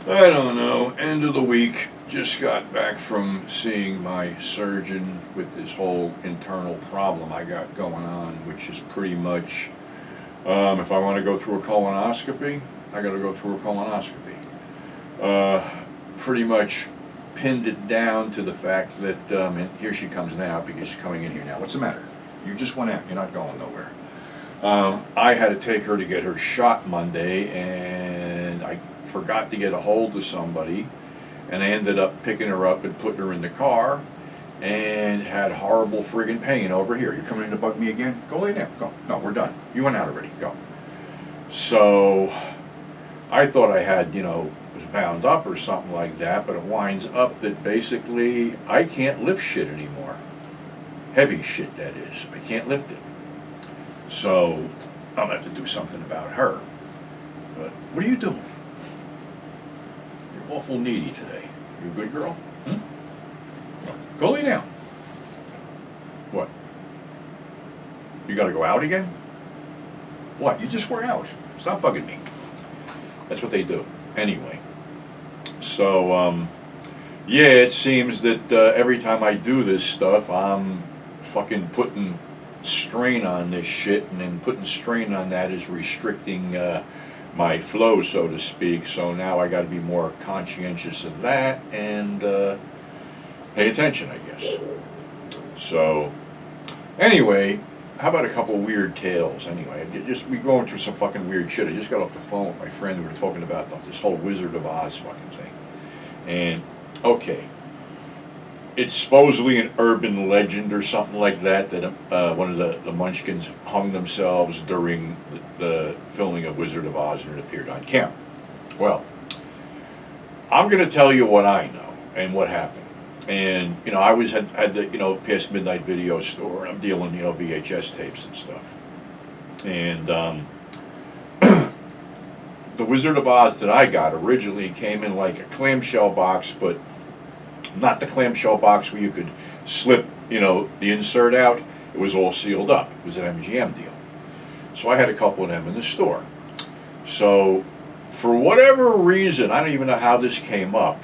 I don't know. End of the week. Just got back from seeing my surgeon with this whole internal problem I got going on, which is pretty much if I want to go through a colonoscopy, I got to go through a colonoscopy. Pretty much pinned it down to the fact that, and here she comes now because she's coming in here now. What's the matter? You just went out. You're not going nowhere. I had to take her to get her shot Monday, and I forgot to get a hold of somebody, and I ended up picking her up and putting her in the car, and had horrible friggin' pain over here. You coming in to bug me again? Go lay down. Go. No, we're done. You went out already. Go. So I thought I had, was bound up or something like that, but it winds up that basically I can't lift shit anymore. Heavy shit, that is. I can't lift it. So I'm gonna have to do something about her. But what are you doing? You're awful needy today. You a good girl? Hmm? Go lay down. What? You gotta go out again? What? You just were out. Stop bugging me. That's what they do. Anyway. So, yeah, it seems that every time I do this stuff, I'm fucking putting strain on this shit, and then putting strain on that is restricting my flow, so to speak. So now I got to be more conscientious of that and pay attention, I guess. So anyway, how about a couple weird tales? Anyway, we going through some fucking weird shit. I just got off the phone with my friend. We were talking about this whole Wizard of Oz fucking thing, and okay. It's supposedly an urban legend or something like that one of the Munchkins hung themselves during the filming of Wizard of Oz, and it appeared on camera. Well, I'm going to tell you what I know and what happened. And, I always had the, past midnight video store, and I'm dealing, VHS tapes and stuff. And the Wizard of Oz that I got originally came in like a clamshell box, but not the clamshell box where you could slip, the insert out. It was all sealed up. It was an MGM deal. So I had a couple of them in the store. So for whatever reason, I don't even know how this came up,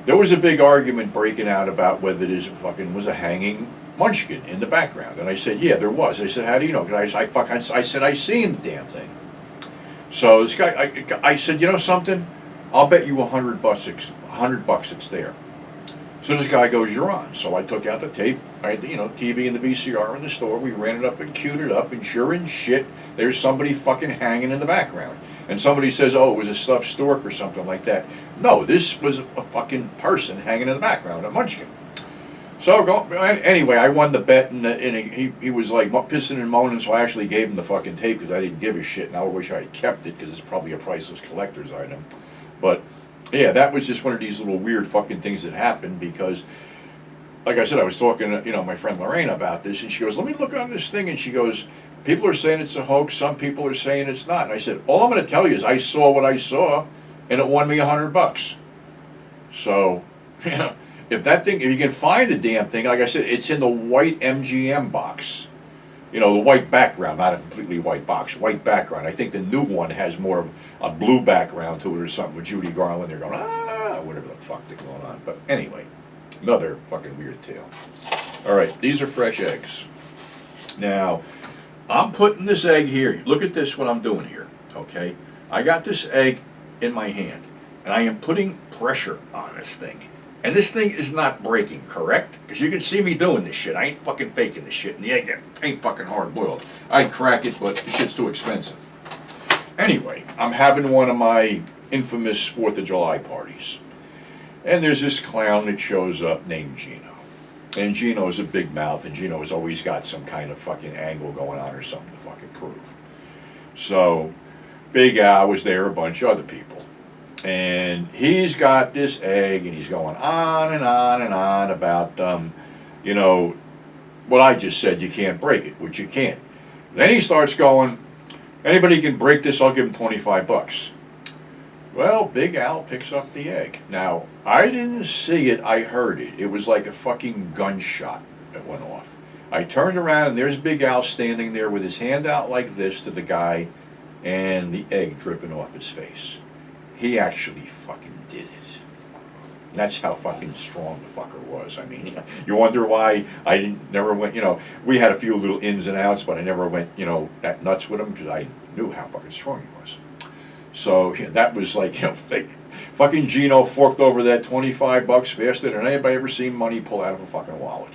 there was a big argument breaking out about whether this fucking was a hanging Munchkin in the background. And I said, yeah, there was. I said, how do you know? Because I said, I seen the damn thing. So this guy, I said, you know something? I'll bet you $100 it's there. So this guy goes, you're on. So I took out the tape. I had the TV and the VCR in the store. We ran it up and queued it up, and sure as shit, there's somebody fucking hanging in the background. And somebody says, oh, it was a stuffed stork or something like that. No, this was a fucking person hanging in the background, a Munchkin. So anyway, I won the bet, and he was like pissing and moaning, so I actually gave him the fucking tape because I didn't give a shit, and I wish I had kept it because it's probably a priceless collector's item. But yeah, that was just one of these little weird fucking things that happened because, like I said, I was talking to, my friend Lorraine about this, and she goes, let me look on this thing, and she goes, people are saying it's a hoax, some people are saying it's not. And I said, all I'm going to tell you is I saw what I saw, and it won me $100. So, if you can find the damn thing, like I said, it's in the white MGM box. The white background, not a completely white box, white background. I think the new one has more of a blue background to it or something with Judy Garland. They're going, whatever the fuck they're going on. But anyway, another fucking weird tale. All right, these are fresh eggs. Now, I'm putting this egg here. Look at this, what I'm doing here, okay? I got this egg in my hand, and I am putting pressure on this thing. And this thing is not breaking, correct? Because you can see me doing this shit. I ain't fucking faking this shit. And the egg ain't fucking hard boiled. I'd crack it, but the shit's too expensive. Anyway, I'm having one of my infamous 4th of July parties. And there's this clown that shows up named Gino. And Gino's a big mouth, and Gino's always got some kind of fucking angle going on or something to fucking prove. So, Big Al was there, a bunch of other people. And he's got this egg, and he's going on and on and on about, what I just said, you can't break it, which you can't. Then he starts going, anybody can break this, I'll give him $25. Well, Big Al picks up the egg. Now, I didn't see it, I heard it. It was like a fucking gunshot that went off. I turned around, and there's Big Al standing there with his hand out like this to the guy, and the egg dripping off his face. he actually fucking did it. That's how fucking strong the fucker was. I mean, you wonder why I never went, we had a few little ins and outs, but I never went, that nuts with him because I knew how fucking strong he was. So yeah, that was like, fucking Gino forked over that $25 faster than anybody ever seen money pull out of a fucking wallet.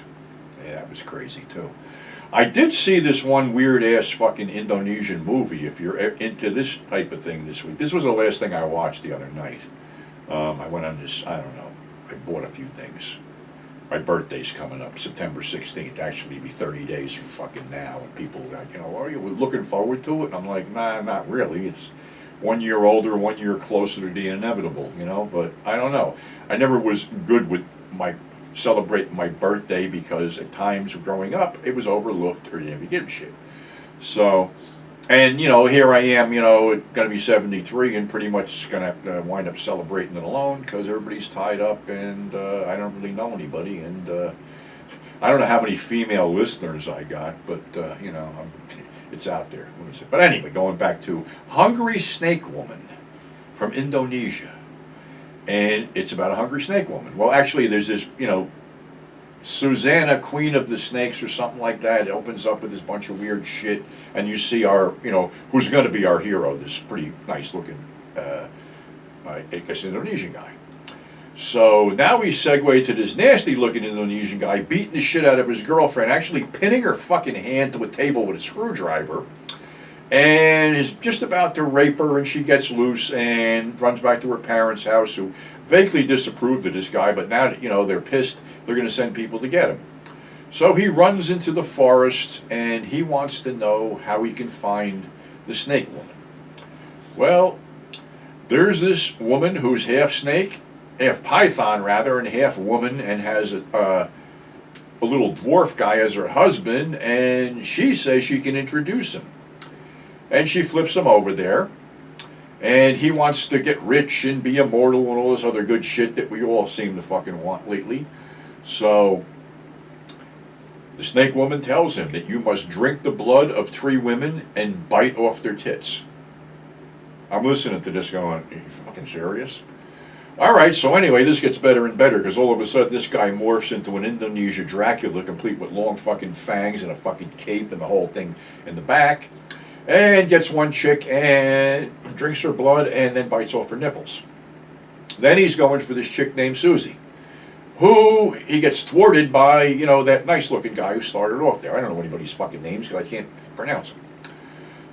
Yeah, that was crazy too. I did see this one weird ass fucking Indonesian movie. If you're into this type of thing this week, this was the last thing I watched the other night. I went on this, I don't know, I bought a few things. My birthday's coming up, September 16th. Actually, be 30 days from fucking now. And people are like, are you looking forward to it? And I'm like, nah, not really. It's 1 year older, 1 year closer to the inevitable, But I don't know. I never was good with celebrating my birthday because at times growing up, it was overlooked or you didn't give a shit. So, and here I am, going to be 73 and pretty much going to wind up celebrating it alone because everybody's tied up and I don't really know anybody. And I don't know how many female listeners I got, but, it's out there. But anyway, going back to Hungry Snake Woman from Indonesia. And it's about a hungry snake woman. Well, actually, there's this, Susanna, Queen of the Snakes or something like that. It opens up with this bunch of weird shit. And you see our, who's going to be our hero, this pretty nice looking, I guess, Indonesian guy. So now we segue to this nasty looking Indonesian guy beating the shit out of his girlfriend, actually pinning her fucking hand to a table with a screwdriver. And is just about to rape her, and she gets loose and runs back to her parents' house, who vaguely disapproved of this guy, but now that, they're pissed, they're going to send people to get him. So he runs into the forest, and he wants to know how he can find the snake woman. Well, there's this woman who's half snake, half python rather, and half woman, and has a little dwarf guy as her husband, and she says she can introduce him. And she flips him over there. And he wants to get rich and be immortal and all this other good shit that we all seem to fucking want lately. So the snake woman tells him that you must drink the blood of 3 women and bite off their tits. I'm listening to this going, are you fucking serious? Alright, so anyway, this gets better and better because all of a sudden this guy morphs into an Indonesia Dracula complete with long fucking fangs and a fucking cape and the whole thing in the back. And gets one chick and drinks her blood and then bites off her nipples. Then he's going for this chick named Susie, who he gets thwarted by, that nice looking guy who started off there. I don't know anybody's fucking names because I can't pronounce them.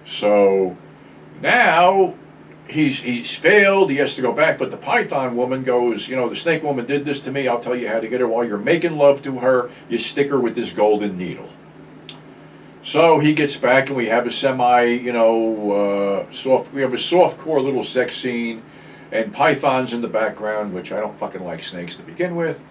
So now he's failed, he has to go back, but the python woman goes, the snake woman did this to me, I'll tell you how to get her. While you're making love to her, you stick her with this golden needle. So he gets back and we have a softcore little sex scene and pythons in the background, which I don't fucking like snakes to begin with.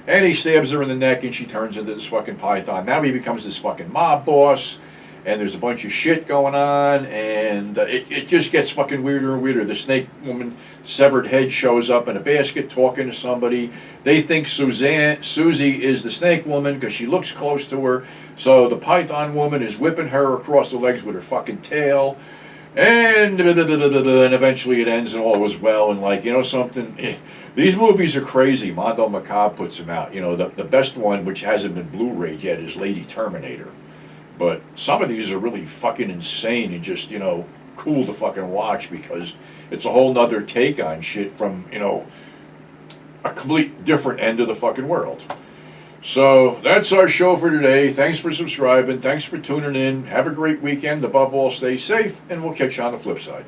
And he stabs her in the neck and she turns into this fucking python. Now he becomes this fucking mob boss and there's a bunch of shit going on and it just gets fucking weirder and weirder. The snake woman severed head shows up in a basket talking to somebody. They think Susie is the snake woman because she looks close to her. So the python woman is whipping her across the legs with her fucking tail. And eventually it ends and all was well. And something, these movies are crazy. Mondo Macabre puts them out. The best one, which hasn't been Blu-rayed yet, is Lady Terminator. But some of these are really fucking insane and just, cool to fucking watch because it's a whole nother take on shit from, a complete different end of the fucking world. So that's our show for today. Thanks for subscribing. Thanks for tuning in. Have a great weekend. Above all, stay safe, and we'll catch you on the flip side.